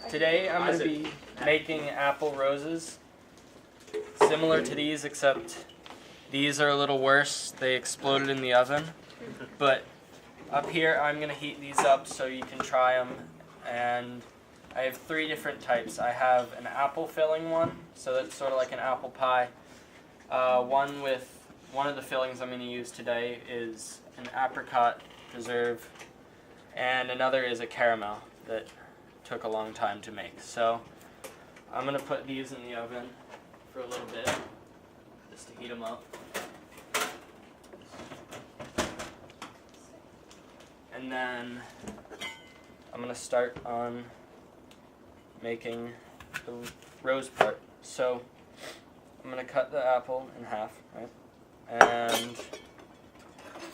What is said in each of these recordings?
Today I'm going to be making apple roses, similar to these, except these are a little worse. They exploded in the oven. But up here I'm going to heat these up so you can try them. And I have 3 different types. I have an apple filling one, so that's sort of like an apple pie. One of the fillings I'm going to use today is an apricot preserve, and another is a caramel that took a long time to make. So I'm going to put these in the oven for a little bit, just to heat them up. And then I'm going to start on making the rose part. So I'm going to cut the apple in half, right? And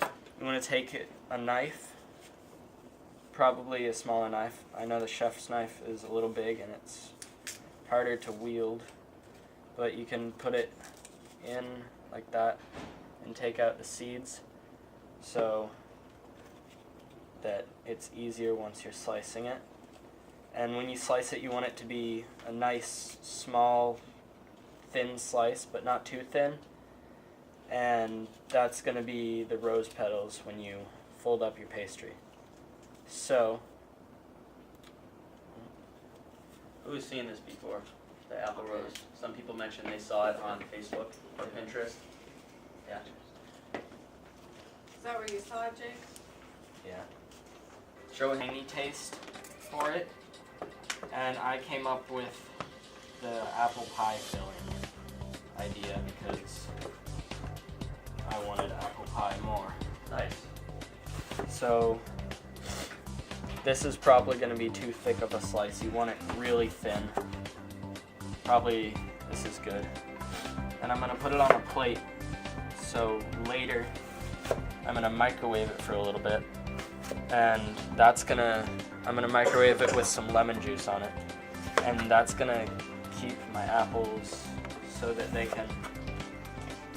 I'm going to take a knife, probably a smaller knife. I know the chef's knife is a little big and it's harder to wield, but you can put it in like that and take out the seeds so that it's easier once you're slicing it. And when you slice it, you want it to be a nice, small, thin slice, but not too thin. And that's going to be the rose petals when you fold up your pastry. So, who's seen this before? The apple rose. Some people mentioned they saw it on Facebook or Pinterest. Yeah. Is that where you saw it, Jake? yeah. Show a tangy taste for it. And I came up with the apple pie filling idea because I wanted apple pie more. Nice. So this is probably going to be too thick of a slice. You want it really thin. Probably this is good. And I'm going to put it on a plate. So later I'm going to microwave it for a little bit. And I'm going to microwave it with some lemon juice on it. And that's going to keep my apples so that they can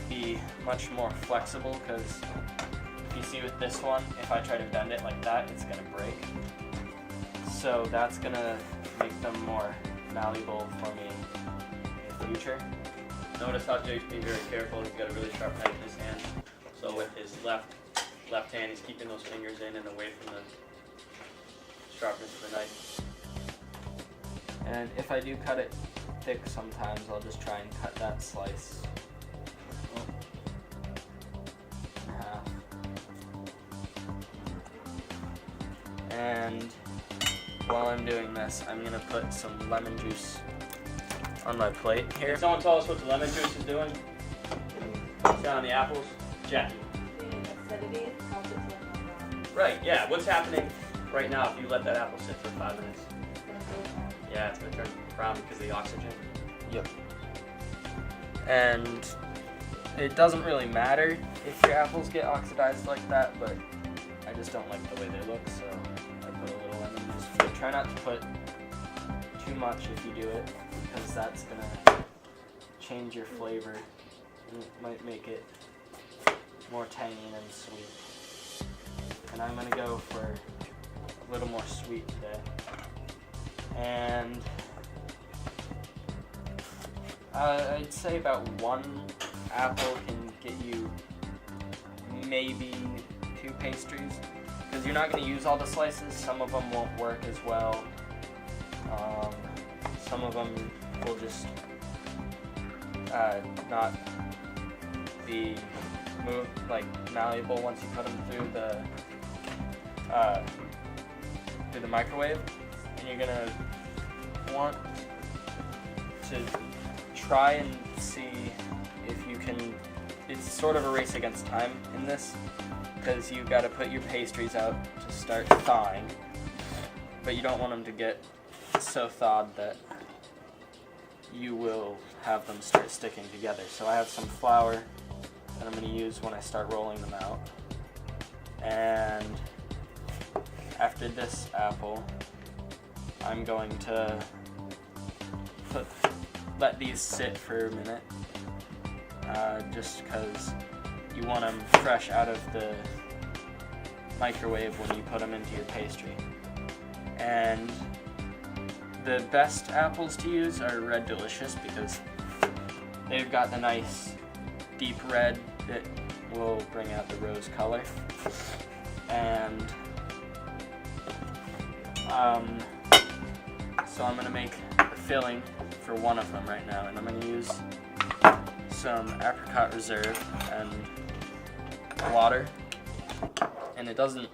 be much more flexible, because if you see with this one, if I try to bend it like that, it's going to break. So that's going to make them more malleable for me in the future. Notice how Jake's being very careful. He's got a really sharp knife in his hand. So with his left hand, he's keeping those fingers in and away from the sharpness of the knife. And if I do cut it thick sometimes, I'll just try and cut that slice in half. And while I'm doing this, I'm going to put some lemon juice on my plate here. Can someone tell us what the lemon juice is doing? It's down on the apples. Jackie. The acidity causes it to brown. Right, yeah. What's happening right now if you let that apple sit for 5 minutes? Yeah, it's going to turn brown because of the oxygen. Yep. And it doesn't really matter if your apples get oxidized like that, but I just don't like the way they look, so I put a little lemon juice. Try not to put too much if you do it, because that's going to change your flavor, and it might make it more tangy than sweet. And I'm going to go for a little more sweet today. And I'd say about 1 apple can get you maybe 2 pastries, because you're not going to use all the slices. Some of them won't work as well. Some of them will just not be malleable once you put them through the microwave. And you're gonna want to try and see if you can. It's sort of a race against time in this, because you got to put your pastries out to start thawing, but you don't want them to get so thawed that you will have them start sticking together. So I have some flour that I'm going to use when I start rolling them out. And after this apple, I'm going to let these sit for a minute, just because you want them fresh out of the microwave when you put them into your pastry. And the best apples to use are Red Delicious because they've got the nice deep red that will bring out the rose color. And so I'm gonna make the filling for one of them right now, and I'm gonna use some apricot reserve and water. And it doesn't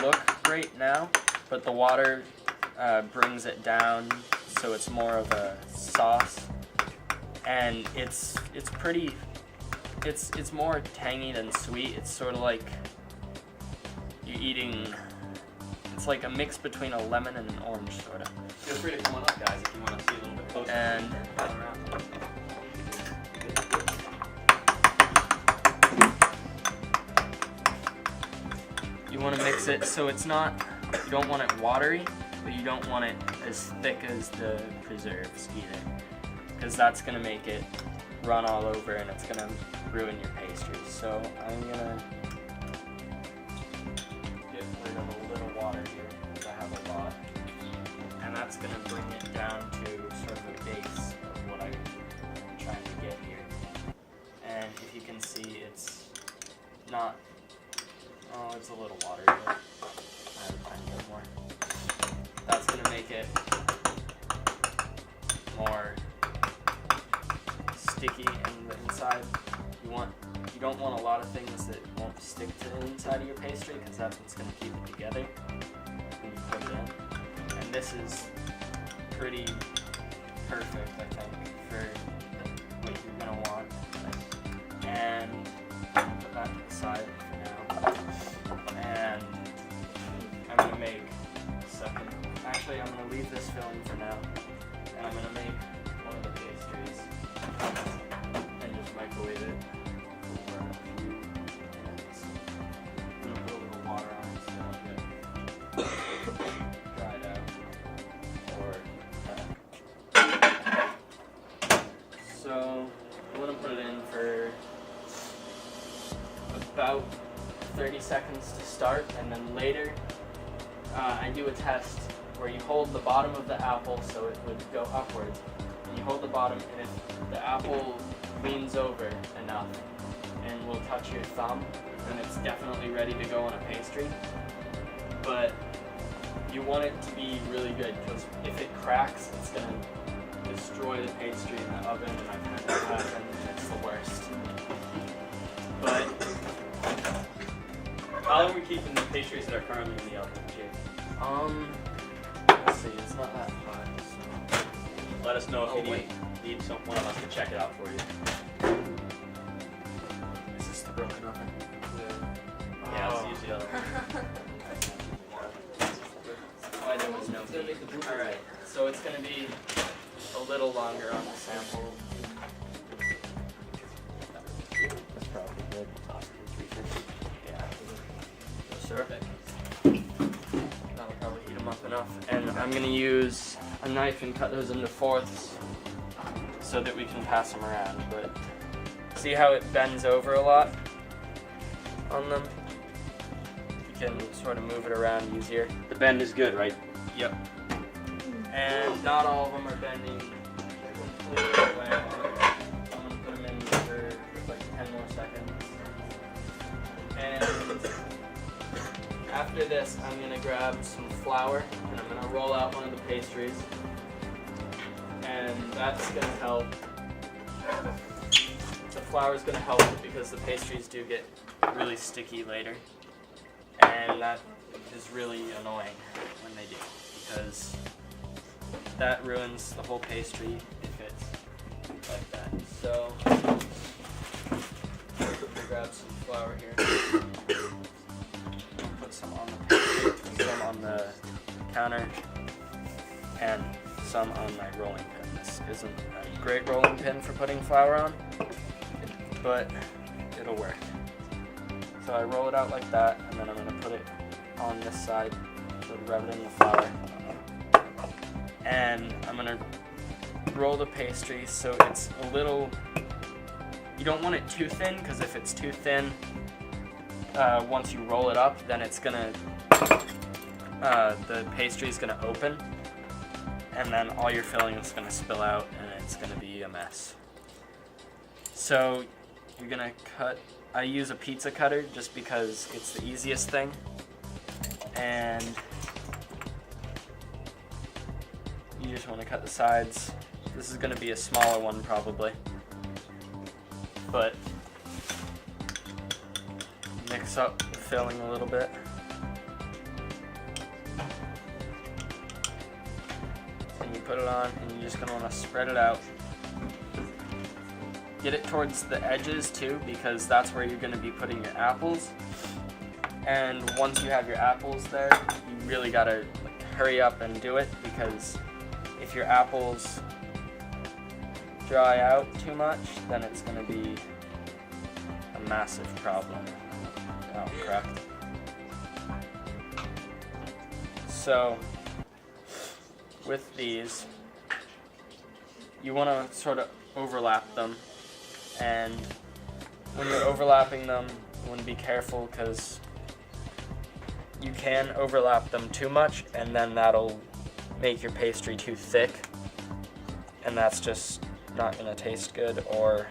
look great now, but the water brings it down so it's more of a sauce, and it's more tangy than sweet. It's sort of like you're eating. It's like a mix between a lemon and an orange, sort of. Feel free to come on up, guys, if you want to see a little bit closer. And you want to mix it so it's not. You don't want it watery, but you don't want it as thick as the preserves either, because that's gonna make it run all over and it's gonna ruin your pastries. So I'm gonna get rid of a little water here because I have a lot, and that's gonna bring it down to sort of a base of what I'm trying to get here. And if you can see, it's not. Oh, it's a little watery, but I have a tiny bit more. That's gonna make it more sticky in the inside. You don't want a lot of things that won't stick to the inside of your pastry, because that's what's gonna keep it together when you put it in. And this is pretty perfect, I think, for what you're gonna want. And put that to the side for now. And I'm gonna make actually, I'm going to leave this filling for now, and I'm going to make one of the pastries and just microwave it for a few minutes. I'm going to put a little water on it so it'll get dried out. So I'm going to put it in for about 30 seconds to start, and then later I do a test where you hold the bottom of the apple so it would go upwards, and you hold the bottom, and if the apple leans over enough and will touch your thumb, then it's definitely ready to go on a pastry. But you want it to be really good, because if it cracks, it's going to destroy the pastry in the oven, and I've had that happen, and it's the worst. But how long are we keeping the pastries that are currently in the oven, Jake? Let's see, it's not that hot, so. Let us know if you need one of us to check it out for you. Is this the broken oven? Yeah, let's use the other one. Why there was no heat. Alright, so it's going to be a little longer on the sample. That's probably good. Yeah. Sure. That'll probably heat them up enough. And I'm going to use a knife and cut those into fourths so that we can pass them around. But see how it bends over a lot on them? You can sort of move it around easier. The bend is good, right? Yep. And not all of them are bending completely the way I want it. I'm going to put them in for like 10 more seconds. And after this, I'm going to grab some flour and I'm going to roll out one of the pastries. And that's going to help. The flour is going to help because the pastries do get really sticky later. And that is really annoying when they do, because that ruins the whole pastry if it's like that. So, grab some flour here. Put some on the pastry, some on the counter, and some on my rolling pin. This isn't a great rolling pin for putting flour on, but it'll work. So I roll it out like that, and then I'm going to put it on this side, so rub it in the flour. And I'm going to roll the pastry so it's a little, you don't want it too thin, because if it's too thin, once you roll it up, then it's going to, the pastry is going to open, and then all your filling is going to spill out and it's going to be a mess. So you're going to cut, I use a pizza cutter just because it's the easiest thing, and you just want to cut the sides. This is going to be a smaller one probably, but mix up the filling a little bit. And you put it on, and you're just going to want to spread it out. Get it towards the edges too, because that's where you're going to be putting your apples. And once you have your apples there, you really got to hurry up and do it, because if your apples dry out too much, then it's going to be a massive problem. Oh, correct. So with these, you want to sort of overlap them, and when you're overlapping them, you want to be careful, because you can overlap them too much and then that'll make your pastry too thick, and that's just not going to taste good or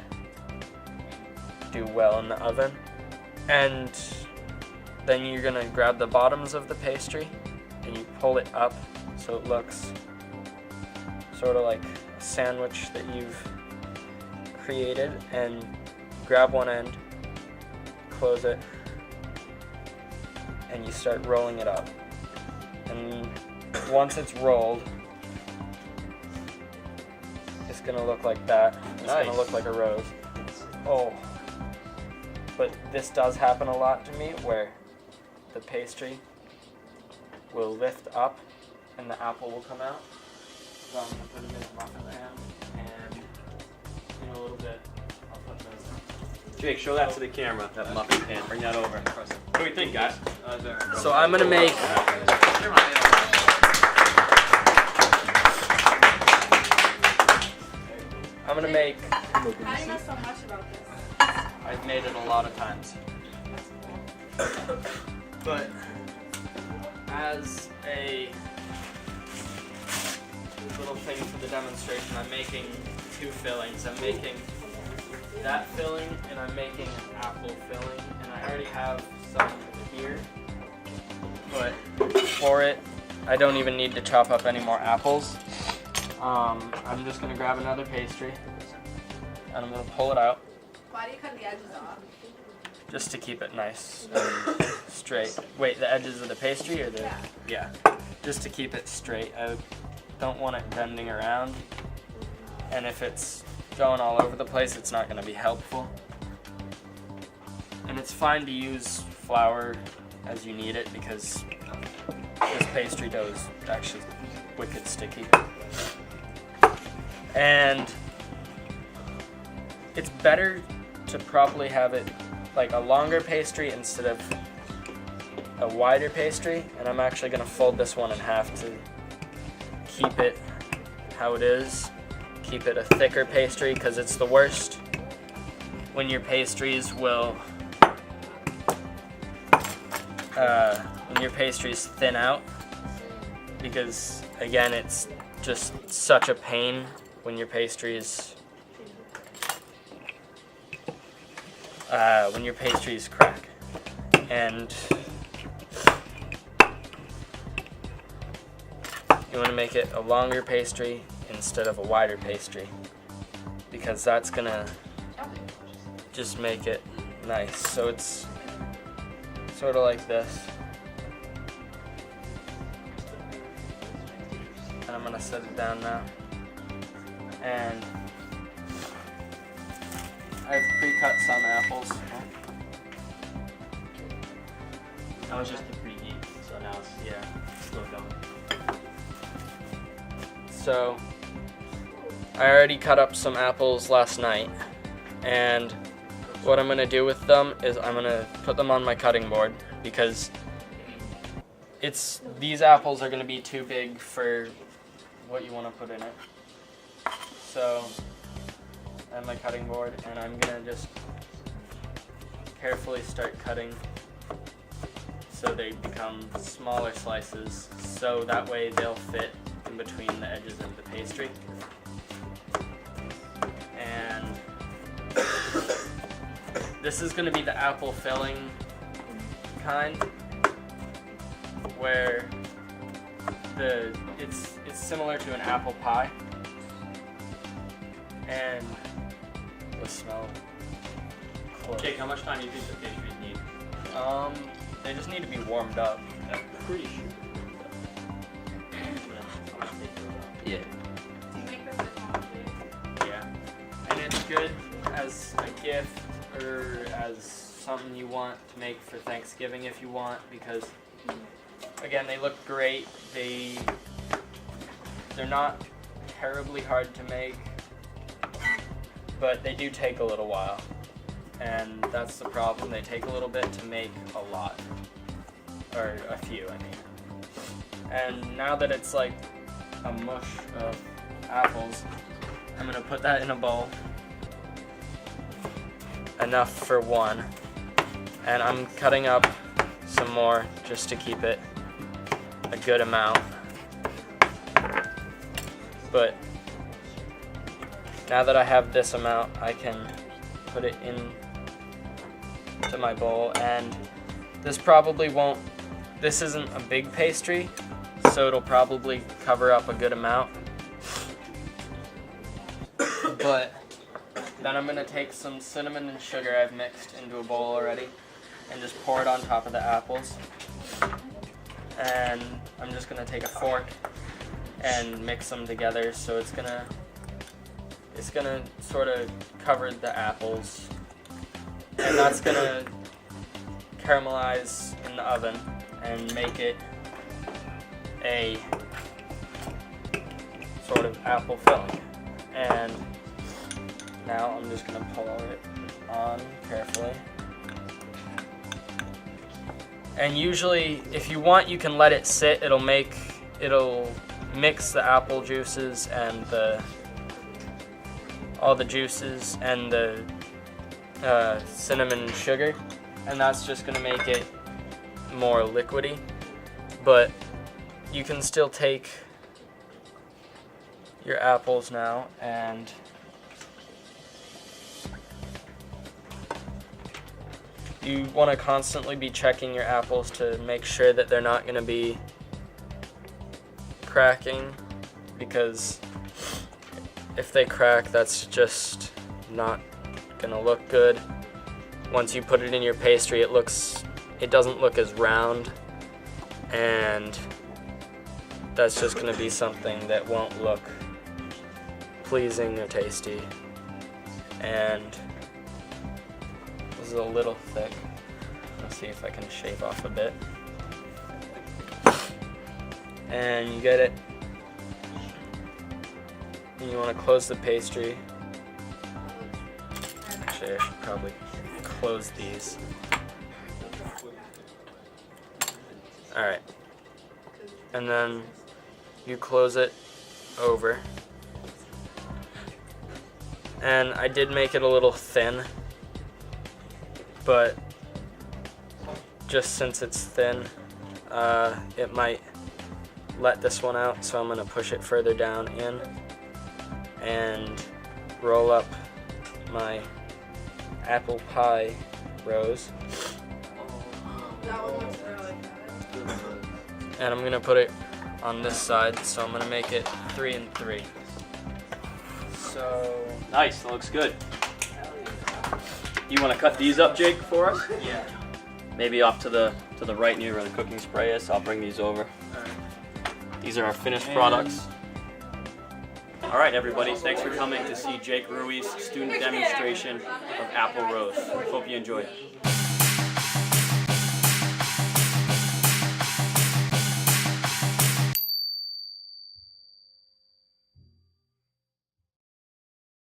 do well in the oven. And then you're going to grab the bottoms of the pastry and you pull it up so it looks sort of like a sandwich that you've created, and grab one end, close it, and you start rolling it up. And once it's rolled, it's going to look like that. It's Nice. going to look like a rose. Oh. But this does happen a lot to me, where the pastry will lift up and the apple will come out. So I'm going to put them in the muffin pan, and in a little bit I'll put those in. Jake, show that to the camera, that muffin pan. Bring that over. What do you think, guys? So I'm going to make How do you know so much about this? I've made it a lot of times. But as a little thing for the demonstration, I'm making two fillings. I'm making that filling and I'm making an apple filling, and I already have some here. But for it, I don't even need to chop up any more apples. I'm just going to grab another pastry and I'm going to pull it out. Why do you cut the edges off? Just to keep it nice and straight. Wait, the edges of the pastry or the... Yeah. Yeah. Just to keep it straight. I don't want it bending around. And if it's going all over the place, it's not going to be helpful. And it's fine to use flour as you need it, because this pastry dough is actually wicked sticky. And it's better to probably have it like a longer pastry instead of a wider pastry, and I'm actually going to fold this one in half to keep it how it is, keep it a thicker pastry, because it's the worst when your pastries will thin out, because again, it's just such a pain when your pastries crack. And you want to make it a longer pastry instead of a wider pastry, because that's gonna just make it nice. So it's sort of like this, and I'm gonna set it down now. And I've pre-cut some apples. That was just the preheat, so now it's still going. So I already cut up some apples last night, and what I'm going to do with them is I'm going to put them on my cutting board, because these apples are going to be too big for what you want to put in it. So I have my cutting board, and I'm going to just carefully start cutting so they become smaller slices, so that way they'll fit in between the edges of the pastry. And this is going to be the apple filling kind, where it's similar to an apple pie, and the smell. Close. Jake, how much time do you think the pastries need? They just need to be warmed up. I'm pretty sure. Yeah. Do you make this at home, Jake? Yeah. And it's good as a gift or as something you want to make for Thanksgiving if you want, because again, they look great. They're not terribly hard to make, but they do take a little while. And that's the problem. They take a little bit to make a lot. Or a few, I mean. And now that it's like a mush of apples, I'm gonna put that in a bowl. Enough for one. And I'm cutting up some more just to keep it a good amount. But now that I have this amount, I can put it in to my bowl, and this probably won't, this isn't a big pastry, so it'll probably cover up a good amount. But then I'm gonna take some cinnamon and sugar I've mixed into a bowl already and just pour it on top of the apples. And I'm just gonna take a fork and mix them together, so it's gonna sort of cover the apples, and that's gonna caramelize in the oven and make it a sort of apple filling. And now I'm just gonna pour it on carefully. And usually, if you want, you can let it sit. It'll mix the apple juices and all the juices and the cinnamon and sugar, and that's just gonna make it more liquidy. But you can still take your apples now, and you want to constantly be checking your apples to make sure that they're not going to be cracking, because if they crack, that's just not going to look good. Once you put it in your pastry, it doesn't look as round, and that's just going to be something that won't look pleasing or tasty. And this is a little thick. Let's see if I can shave off a bit. And you get it. And you want to close the pastry. Actually, I should probably close these. Alright. And then you close it over. And I did make it a little thin, but just since it's thin, it might let this one out, so I'm going to push it further down in and roll up my apple pie rose. That one looks really good. And I'm going to put it on this side, so I'm going to make it 3 and 3. So Nice, that looks good. You want to cut these up, Jake, for us? yeah. Maybe off to the right near where the cooking spray is. I'll bring these over. Alright. These are our finished products. All right, everybody, thanks for coming to see Jake Rui's student demonstration of apple rose. Hope you enjoyed it.